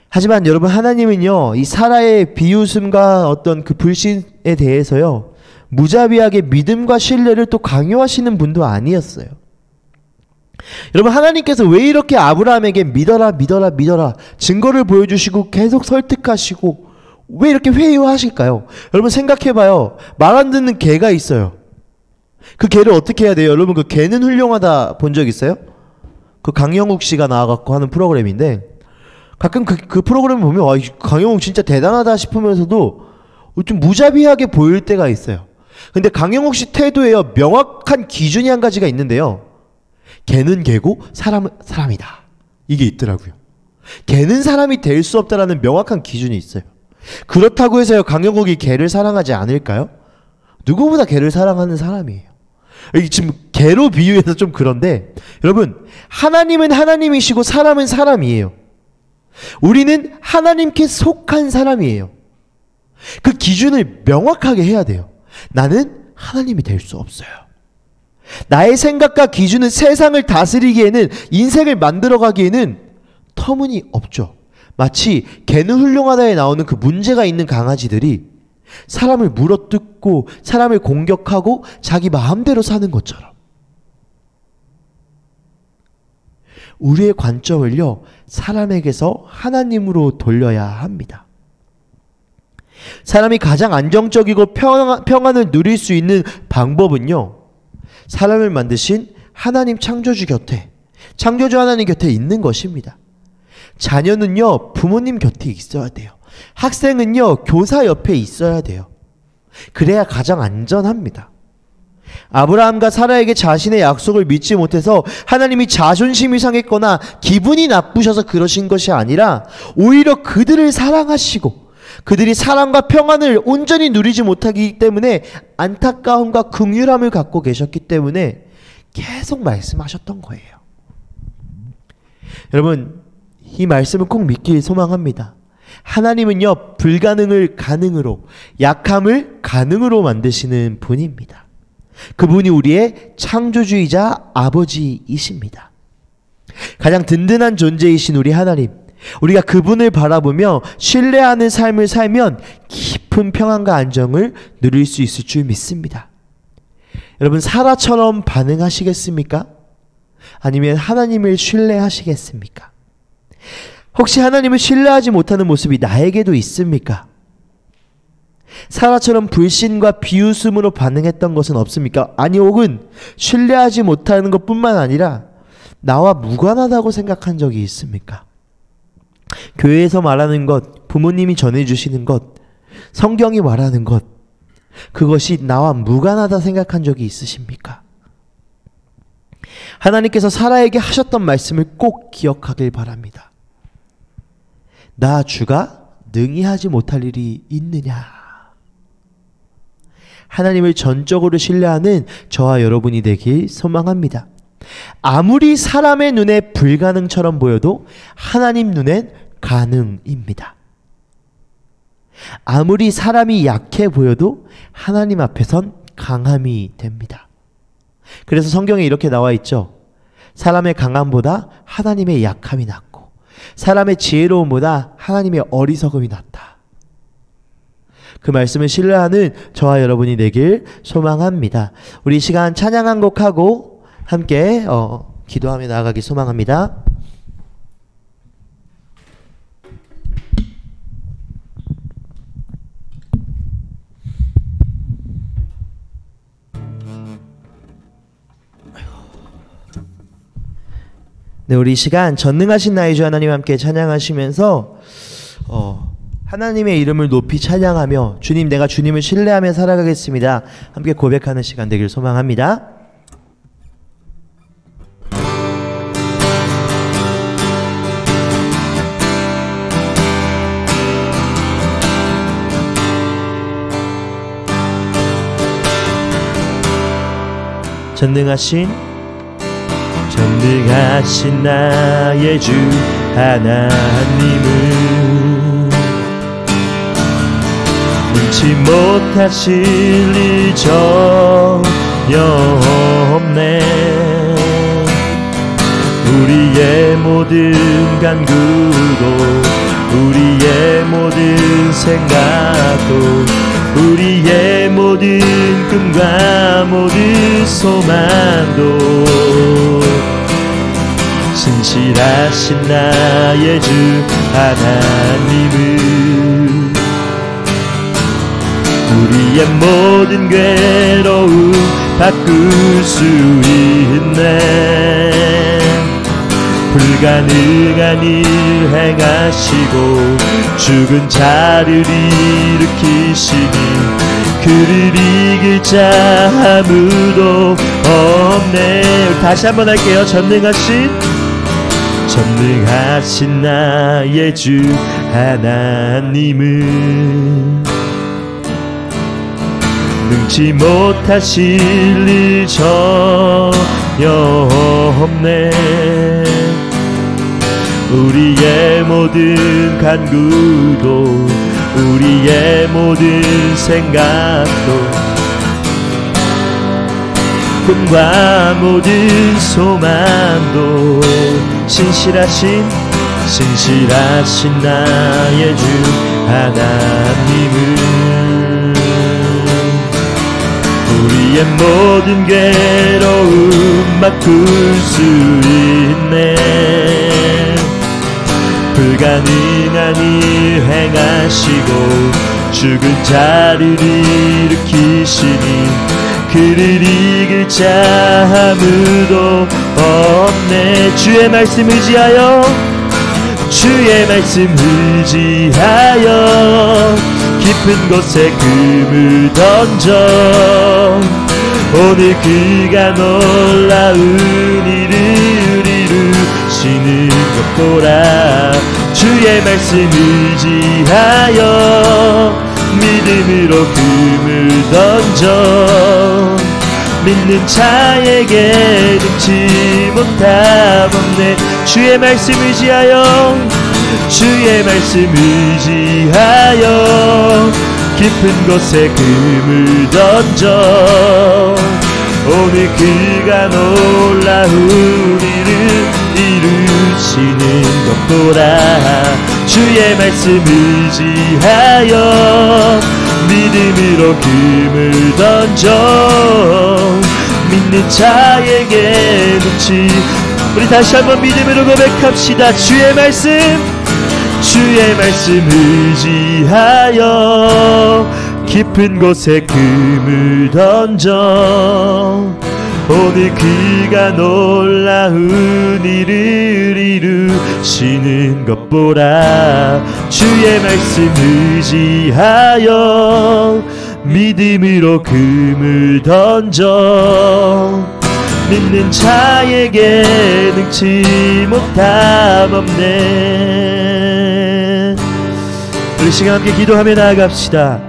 하지만 여러분, 하나님은요, 이 사라의 비웃음과 어떤 그 불신에 대해서요, 무자비하게 믿음과 신뢰를 또 강요하시는 분도 아니었어요. 여러분, 하나님께서 왜 이렇게 아브라함에게 믿어라 믿어라 믿어라 증거를 보여주시고 계속 설득하시고 왜 이렇게 회유하실까요? 여러분, 생각해봐요. 말 안 듣는 개가 있어요. 그 개를 어떻게 해야 돼요? 여러분, 그 개는 훌륭하다 본 적 있어요? 그 강영욱 씨가 나와갖고 하는 프로그램인데, 가끔 그 프로그램을 보면 와, 강영욱 진짜 대단하다 싶으면서도 좀 무자비하게 보일 때가 있어요. 근데 강영욱 씨 태도에요, 명확한 기준이 한 가지가 있는데요, 개는 개고 사람은 사람이다, 이게 있더라고요. 개는 사람이 될 수 없다라는 명확한 기준이 있어요. 그렇다고 해서요, 강영욱이 개를 사랑하지 않을까요? 누구보다 개를 사랑하는 사람이에요. 지금 개로 비유해서 좀 그런데, 여러분, 하나님은 하나님이시고 사람은 사람이에요. 우리는 하나님께 속한 사람이에요. 그 기준을 명확하게 해야 돼요. 나는 하나님이 될 수 없어요. 나의 생각과 기준은 세상을 다스리기에는, 인생을 만들어가기에는 터무니없죠. 마치 개는 훌륭하다에 나오는 그 문제가 있는 강아지들이 사람을 물어뜯고 사람을 공격하고 자기 마음대로 사는 것처럼, 우리의 관점을요, 사람에게서 하나님으로 돌려야 합니다. 사람이 가장 안정적이고 평안을 누릴 수 있는 방법은요, 사람을 만드신 하나님 창조주 곁에, 창조주 하나님 곁에 있는 것입니다. 자녀는요, 부모님 곁에 있어야 돼요. 학생은요, 교사 옆에 있어야 돼요. 그래야 가장 안전합니다. 아브라함과 사라에게 자신의 약속을 믿지 못해서 하나님이 자존심이 상했거나 기분이 나쁘셔서 그러신 것이 아니라 오히려 그들을 사랑하시고 그들이 사랑과 평안을 온전히 누리지 못하기 때문에 안타까움과 긍휼함을 갖고 계셨기 때문에 계속 말씀하셨던 거예요. 여러분, 이 말씀을 꼭 믿길 소망합니다. 하나님은요, 불가능을 가능으로, 약함을 가능으로 만드시는 분입니다. 그분이 우리의 창조주이자 아버지이십니다. 가장 든든한 존재이신 우리 하나님, 우리가 그분을 바라보며 신뢰하는 삶을 살면 깊은 평안과 안정을 누릴 수 있을 줄 믿습니다. 여러분, 사라처럼 반응하시겠습니까? 아니면 하나님을 신뢰하시겠습니까? 혹시 하나님을 신뢰하지 못하는 모습이 나에게도 있습니까? 사라처럼 불신과 비웃음으로 반응했던 것은 없습니까? 아니, 혹은 신뢰하지 못하는 것뿐만 아니라 나와 무관하다고 생각한 적이 있습니까? 교회에서 말하는 것, 부모님이 전해주시는 것, 성경이 말하는 것, 그것이 나와 무관하다 생각한 적이 있으십니까? 하나님께서 사라에게 하셨던 말씀을 꼭 기억하길 바랍니다. 나 주가 능히 하지 못할 일이 있느냐? 하나님을 전적으로 신뢰하는 저와 여러분이 되길 소망합니다. 아무리 사람의 눈에 불가능처럼 보여도 하나님 눈엔 가능입니다. 아무리 사람이 약해 보여도 하나님 앞에선 강함이 됩니다. 그래서 성경에 이렇게 나와 있죠. 사람의 강함보다 하나님의 약함이 낫고 사람의 지혜로움보다 하나님의 어리석음이 낫다. 그 말씀을 신뢰하는 저와 여러분이 되길 소망합니다. 우리 시간 찬양 한 곡하고 함께 기도하며 나아가기 소망합니다. 네, 우리 이 시간 전능하신 나의 주 하나님 함께 찬양하시면서 하나님의 이름을 높이 찬양하며 주님, 내가 주님을 신뢰하며 살아가겠습니다. 함께 고백하는 시간 되길 소망합니다. 전능하신 나의 주 하나님은 능치 못하실 일 전혀 없네. 우리의 모든 간구도 우리의 모든 생각도 우리의 모든 꿈과 모든 소망도 신실하신 나의 주 하나님은 우리의 모든 괴로움 바꿀 수 있네. 불가능한 일 행하시고 죽은 자를 일으키시니 그를 이길 자 아무도 없네. 다시 한번 할게요. 전능하신 나의 주 하나님은 능치 못하실 일 전혀 없네. 우리의 모든 간구도 우리의 모든 생각도 꿈과 모든 소망도 신실하신 나의 주 하나님은 우리의 모든 괴로움 바꿀 수 있네. 불가능한 일 행하시고 죽은 자를 일으키시니 그를 이길 자 아무도 없네. 주의 말씀 의지하여 깊은 곳에 금을 던져 오늘 그가 놀라운 일을 이루시는 것 보라. 주의 말씀 의지하여 믿음으로 금을 던져 믿는 자에게 능치 못함 없네. 주의 말씀 의지하여 주의 말씀 의지하여 깊은 곳에 금을 던져 오늘 그가 놀라운 일을 이루시는 것 보라. 주의 말씀 의지하여 믿음으로 금을 던져 믿는 자에게 능치. 우리 다시 한번 믿음으로 고백합시다. 주의 말씀 의지하여 깊은 곳에 금을 던져 오늘 그가 놀라운 일을 이루시는 것 보라. 주의 말씀 의지하여 믿음으로 금을 던져 믿는 자에게 능치 못함 없네. 우리 시간 함께 기도하며 나아갑시다.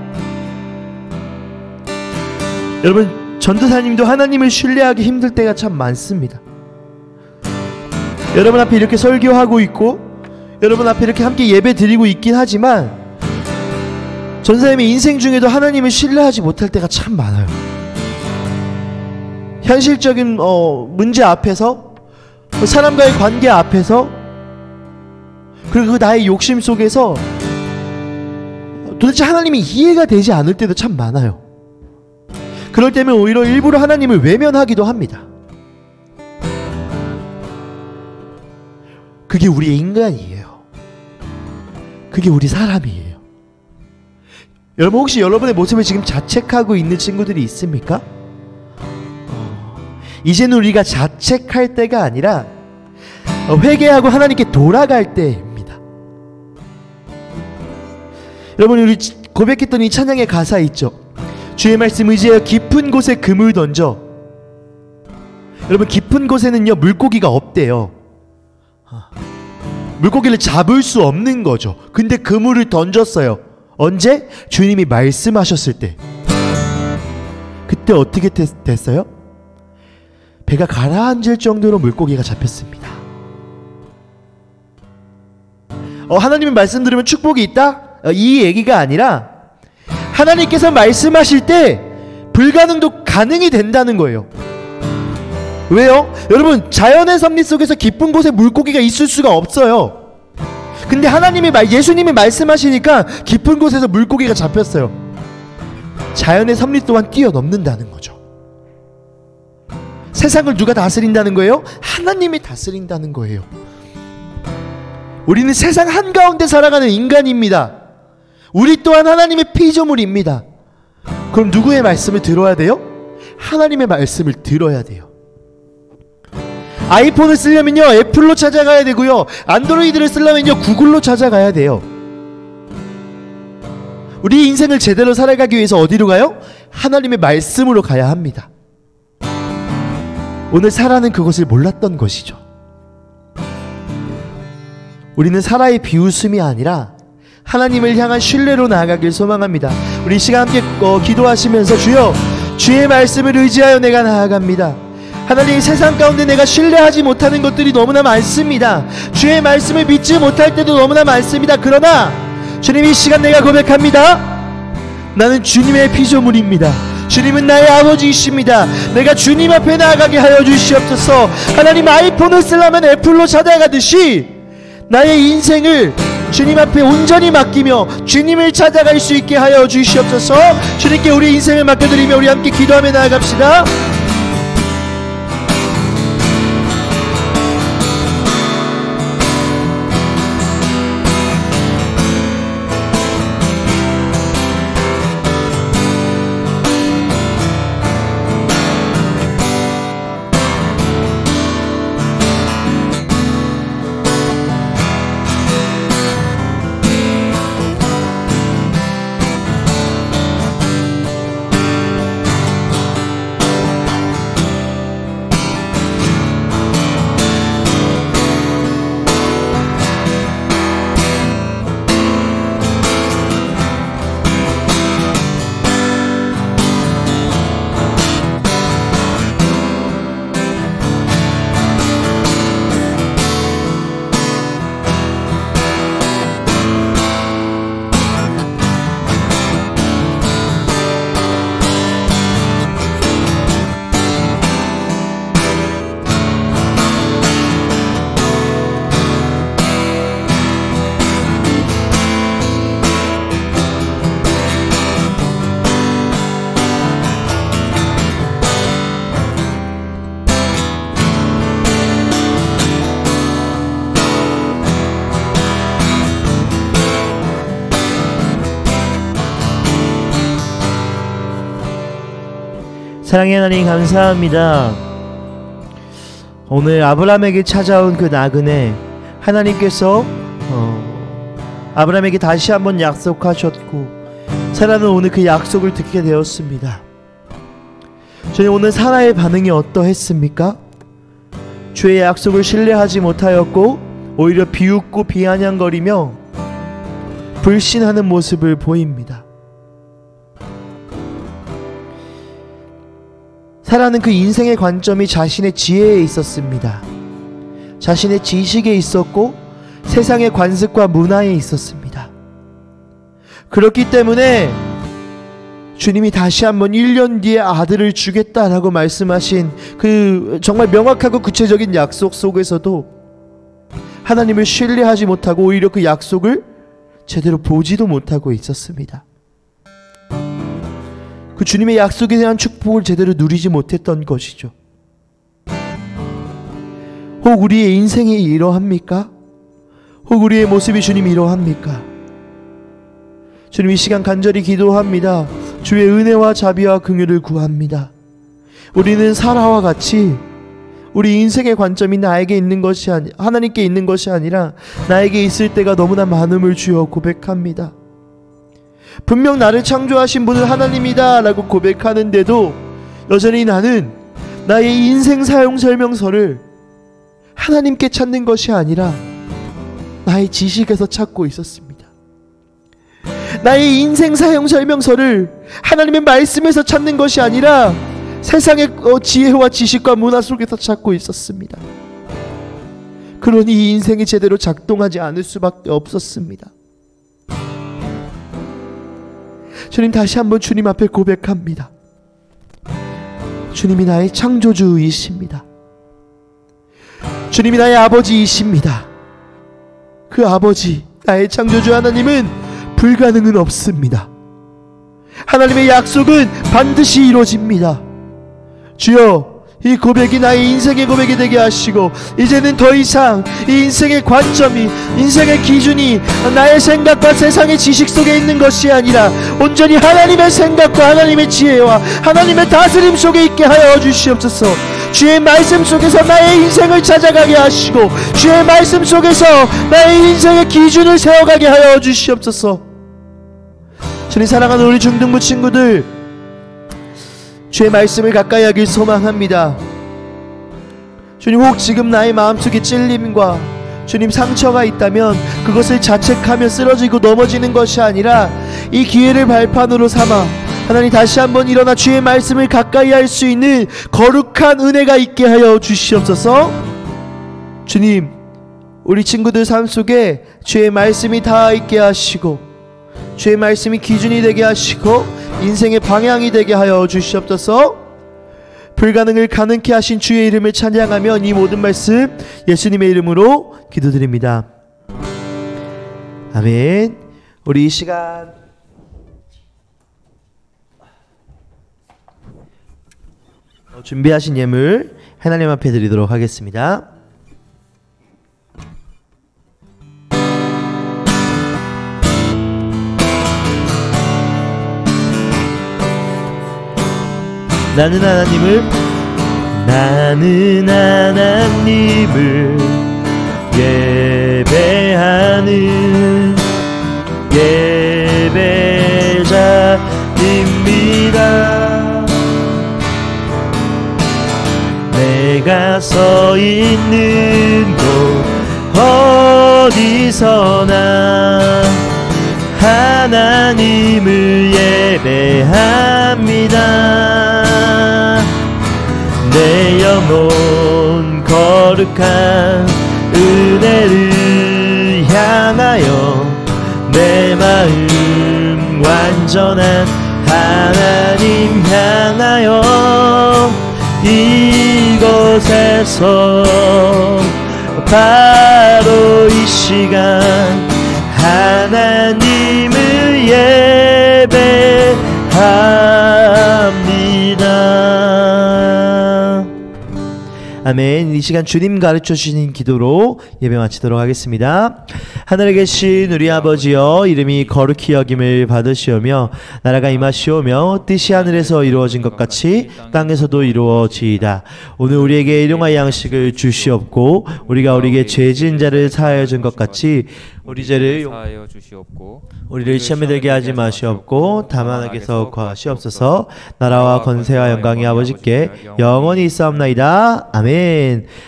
여러분, 전도사님도 하나님을 신뢰하기 힘들 때가 참 많습니다. 여러분 앞에 이렇게 설교하고 있고 여러분 앞에 이렇게 함께 예배 드리고 있긴 하지만 전도사님의 인생 중에도 하나님을 신뢰하지 못할 때가 참 많아요. 현실적인 문제 앞에서, 사람과의 관계 앞에서, 그리고 그 나의 욕심 속에서 도대체 하나님이 이해가 되지 않을 때도 참 많아요. 그럴 때면 오히려 일부러 하나님을 외면하기도 합니다. 그게 우리의 인간이에요. 그게 우리 사람이에요. 여러분, 혹시 여러분의 모습을 지금 자책하고 있는 친구들이 있습니까? 이제는 우리가 자책할 때가 아니라 회개하고 하나님께 돌아갈 때입니다. 여러분, 우리 고백했던 이 찬양의 가사 있죠? 주의 말씀 의지하여 깊은 곳에 금을 던져. 여러분, 깊은 곳에는요 물고기가 없대요. 물고기를 잡을 수 없는 거죠. 근데 그물을 던졌어요. 언제? 주님이 말씀하셨을 때. 그때 어떻게 됐어요? 배가 가라앉을 정도로 물고기가 잡혔습니다. 하나님의 말씀 들으면 축복이 있다? 이 얘기가 아니라 하나님께서 말씀하실 때 불가능도 가능이 된다는 거예요. 왜요? 여러분, 자연의 섭리 속에서 깊은 곳에 물고기가 있을 수가 없어요. 근데 예수님이 말씀하시니까 깊은 곳에서 물고기가 잡혔어요. 자연의 섭리 또한 뛰어넘는다는 거죠. 세상을 누가 다스린다는 거예요? 하나님이 다스린다는 거예요. 우리는 세상 한가운데 살아가는 인간입니다. 우리 또한 하나님의 피조물입니다. 그럼 누구의 말씀을 들어야 돼요? 하나님의 말씀을 들어야 돼요. 아이폰을 쓰려면요 애플로 찾아가야 되고요, 안드로이드를 쓰려면요 구글로 찾아가야 돼요. 우리 인생을 제대로 살아가기 위해서 어디로 가요? 하나님의 말씀으로 가야 합니다. 오늘 사라는 그것을 몰랐던 것이죠. 우리는 사라의 비웃음이 아니라 하나님을 향한 신뢰로 나아가길 소망합니다. 우리 이 시간 함께 기도하시면서 주여, 주의 말씀을 의지하여 내가 나아갑니다. 하나님, 세상 가운데 내가 신뢰하지 못하는 것들이 너무나 많습니다. 주의 말씀을 믿지 못할 때도 너무나 많습니다. 그러나 주님, 이 시간 내가 고백합니다. 나는 주님의 피조물입니다. 주님은 나의 아버지이십니다. 내가 주님 앞에 나아가게 하여 주시옵소서. 하나님, 아이폰을 쓰려면 애플로 찾아가듯이 나의 인생을 주님 앞에 온전히 맡기며 주님을 찾아갈 수 있게 하여 주시옵소서. 주님께 우리 인생을 맡겨드리며 우리 함께 기도하며 나아갑시다. 사랑의 하나님 감사합니다. 오늘 아브라함에게 찾아온 그 나그네, 하나님께서 아브라함에게 다시 한번 약속하셨고 사라는 오늘 그 약속을 듣게 되었습니다. 저는 오늘 사라의 반응이 어떠했습니까? 주의 약속을 신뢰하지 못하였고 오히려 비웃고 비아냥거리며 불신하는 모습을 보입니다. 사라는 그 인생의 관점이 자신의 지혜에 있었습니다. 자신의 지식에 있었고 세상의 관습과 문화에 있었습니다. 그렇기 때문에 주님이 다시 한번 1년 뒤에 아들을 주겠다라고 말씀하신 그 정말 명확하고 구체적인 약속 속에서도 하나님을 신뢰하지 못하고 오히려 그 약속을 제대로 보지도 못하고 있었습니다. 그 주님의 약속에 대한 축복을 제대로 누리지 못했던 것이죠. 혹 우리의 인생이 이러합니까? 혹 우리의 모습이 주님 이러합니까? 주님 이 시간 간절히 기도합니다. 주의 은혜와 자비와 긍휼을 구합니다. 우리는 사라와 같이 우리 인생의 관점이 나에게 있는 것이 하나님께 있는 것이 아니라 나에게 있을 때가 너무나 많음을 주여 고백합니다. 분명 나를 창조하신 분은 하나님이다 라고 고백하는데도 여전히 나는 나의 인생 사용 설명서를 하나님께 찾는 것이 아니라 나의 지식에서 찾고 있었습니다. 나의 인생 사용 설명서를 하나님의 말씀에서 찾는 것이 아니라 세상의 지혜와 지식과 문화 속에서 찾고 있었습니다. 그러니 이 인생이 제대로 작동하지 않을 수밖에 없었습니다. 주님 다시 한번 주님 앞에 고백합니다. 주님이 나의 창조주이십니다. 주님이 나의 아버지이십니다. 그 아버지, 나의 창조주 하나님은 불가능은 없습니다. 하나님의 약속은 반드시 이루어집니다. 주여, 이 고백이 나의 인생의 고백이 되게 하시고 이제는 더 이상 이 인생의 관점이, 인생의 기준이 나의 생각과 세상의 지식 속에 있는 것이 아니라 온전히 하나님의 생각과 하나님의 지혜와 하나님의 다스림 속에 있게 하여 주시옵소서. 주의 말씀 속에서 나의 인생을 찾아가게 하시고 주의 말씀 속에서 나의 인생의 기준을 세워가게 하여 주시옵소서. 주님 사랑하는 우리 중등부 친구들, 주의 말씀을 가까이 하길 소망합니다. 주님, 혹 지금 나의 마음속에 찔림과 주님 상처가 있다면 그것을 자책하며 쓰러지고 넘어지는 것이 아니라 이 기회를 발판으로 삼아 하나님 다시 한번 일어나 주의 말씀을 가까이 할 수 있는 거룩한 은혜가 있게 하여 주시옵소서. 주님, 우리 친구들 삶 속에 주의 말씀이 닿아 있게 하시고 주의 말씀이 기준이 되게 하시고 인생의 방향이 되게 하여 주시옵소서. 불가능을 가능케 하신 주의 이름을 찬양하며 이 모든 말씀 예수님의 이름으로 기도드립니다. 아멘. 우리 이 시간 준비하신 예물 하나님 앞에 드리도록 하겠습니다. 나는 하나님을 예배하는 예배자입니다. 내가 서 있는 곳 어디서나 하나님을 예배합니다. 내 영혼 거룩한 은혜를 향하여 내 마음 완전한 하나님 향하여 이곳에서 바로 이 시간 하나님을 예배합니다. 아멘. 이 시간 주님 가르쳐 주신 기도로 예배 마치도록 하겠습니다. 하늘에 계신 우리 아버지여, 이름이 거룩히 여김을 받으시오며 나라가 임하시오며 뜻이 하늘에서 이루어진 것 같이 땅에서도 이루어지이다. 오늘 우리에게 일용할 양식을 주시옵고 우리가 우리에게 죄 지은 자를 사하여 준 것 같이 우리 죄를 사하여 주시옵고 우리를 시험에 들게 하지 마시옵고 다만 악에서 구하시옵소서. 나라와 권세와 영광이 아버지께 영원히 있사옵나이다. 아멘.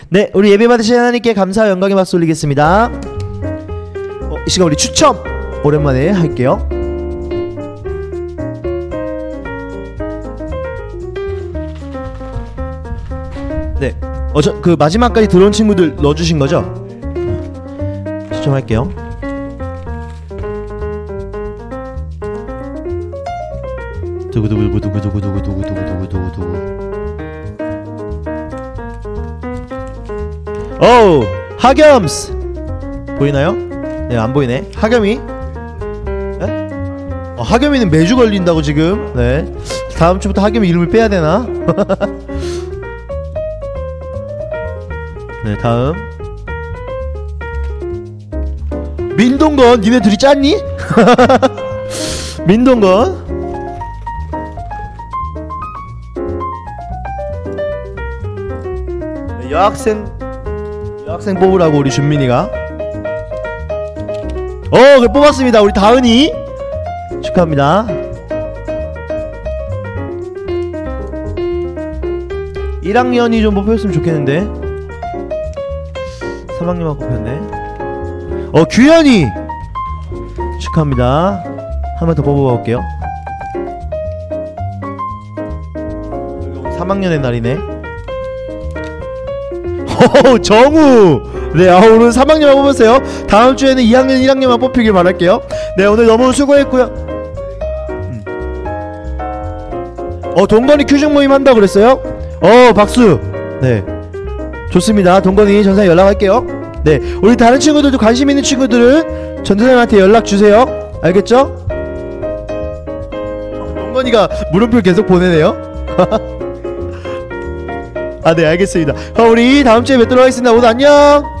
네, 우리 예배 받으신 하나님께 감사와 영광의 박수 올리겠습니다. 이 시간 우리 추첨 오랜만에 할게요. 네, 그 마지막까지 들어온 친구들 넣어주신 거죠? 추첨할게요. 두구두구두구두구두구두구두구두구두구. 오, 하겸스 보이나요? 네, 안 보이네. 하겸이. 네? 하겸이는 매주 걸린다고 지금. 네, 다음 주부터 하겸이 이름을 빼야 되나? 네, 다음 민동건. 니네 둘이 짰니? 민동건. 여학생 뽑으라고 우리 준민이가. 그래, 뽑았습니다. 우리 다은이 축하합니다. 1학년이 좀 뽑혔으면 좋겠는데 3학년만 뽑혔네. 규현이 축하합니다. 한 번 더 뽑아봐 볼게요. 3학년의 날이네. 정우. 네, 오늘 3학년만 뽑았어요. 다음 주에는 2학년 1학년만 뽑히길 바랄게요. 네, 오늘 너무 수고했고요. 동건이 큐중 모임 한다고 그랬어요? 박수. 네, 좋습니다. 동건이 전사에 연락할게요. 네, 우리 다른 친구들도 관심 있는 친구들은 전도사님한테 연락 주세요. 알겠죠? 동건이가 물음표 계속 보내네요. 네, 알겠습니다. 우리 다음 주에 뵙도록 하겠습니다. 오늘 안녕.